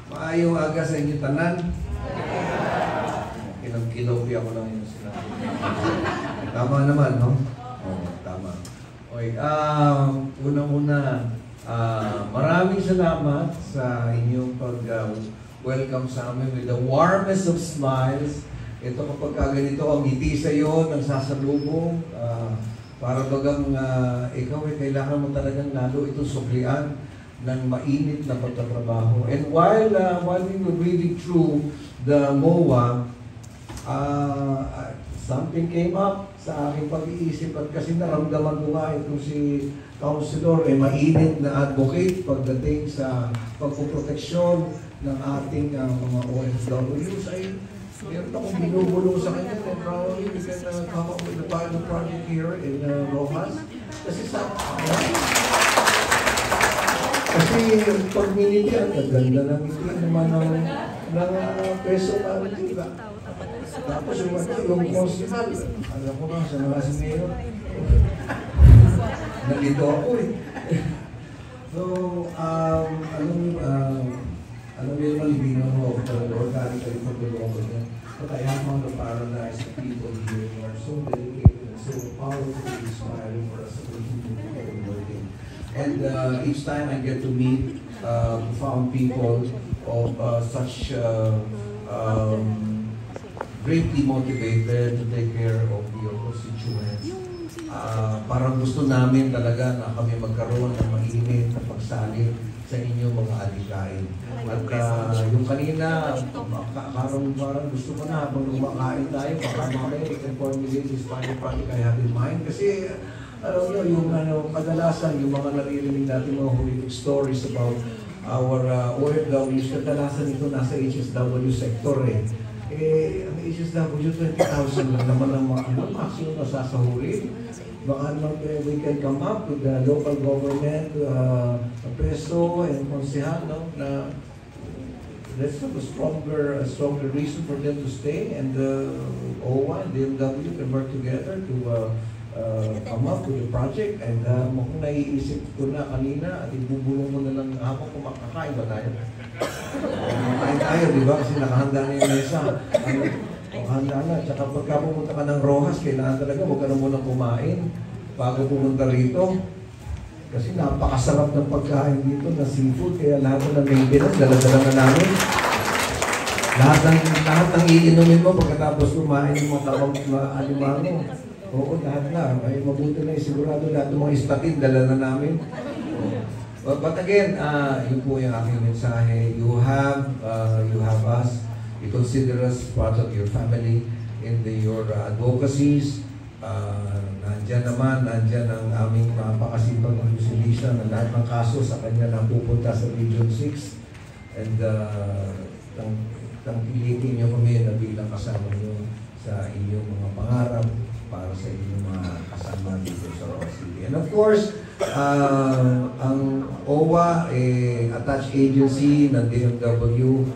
Maayong aga sa inyo tanan. Kinopya ko lang yung sinabi. Tama naman, no? Oo, tama. Okay, unang-una, maraming salamat sa inyong pag-welcome sa amin with the warmest of smiles. Ito kapag ganito, ang ngiti sa iyo, nang sasalubong, para bagang ikaw ay kailangan mo talagang lalo itong suklian ng mainit na pagtatrabaho. And while we were reading through the MOA, something came up sa aking pag-iisip at kasi naramdaman ko nga itong si Councilor ay mainit na advocate pagdating sa pagpuproteksyon ng ating mga OFWs. Ay meron akong binubulong sa kanya and probably we can come up with a pilot project here in Rojas. Kasi pag military, ang ganda ng ngiti naman ng peso na diba? Tapos yung constable, alam ko nga, sa mga si Mayor, nalito ako eh. So, alam niyo naman, hindi na ako organically pag-tulong ko niya. But I have found to paralyze the people here who are so dedicated and so powerfully inspiring for us to continue working. And each time I get to meet profound people of such greatly motivated to take care of your constituents. Parang gusto namin talaga na kami magkaroon ng mainit na pagsalit sa inyong mga alikain. At yung kanina, parang gusto ko na habang kumakain tayo, baka mamaya we can formulate this pilot project I have in mind. Kasi alam nyo, yung kadalasan, yung mga naririnig natin mga horrific stories about our OFWs, kadalasan ito nasa HSW sector eh. Ang HSW, 20,000 lang naman ang mga maximum na sasahurin. Baka naman we can come up with the local government, peso and konsehal, no, na let's have a stronger reason for them to stay, and OWA and DMW can work together to come up with a project. And kung naiisip ko na kanina at ibubulong mo na lang habang kumakakain ba tayo? Kumakain tayo, di ba? Kasi nakahanda na yung mesa. Handa na. Tsaka pagka pumunta ka ng Rojas, kailangan talaga huwag ka na munang kumain bago pumunta rito. Kasi napakasarap ng pagkain dito na seafood, kaya lahat na maintenance, dala-dala na namin. Lahat ng iinumin mo pagkatapos kumain ng mga tawag na alimango. Oo, lahat na. Ay, mabuti na sigurado lahat ng mga istatid, dala na namin. But again, yun po yung aking mensahe. You have us. You consider us part of your family in your advocacies. Nandyan ang aming mapakasipag ng Lucia na lahat ng kaso sa kanya na pupunta sa Region 6. And tangkilitin niyo kami na bilang kasama niyo sa inyong mga pangarap para sa inyong mga kasama dito sa Rojas City. And of course, ang OWA, attached agency ng DMW,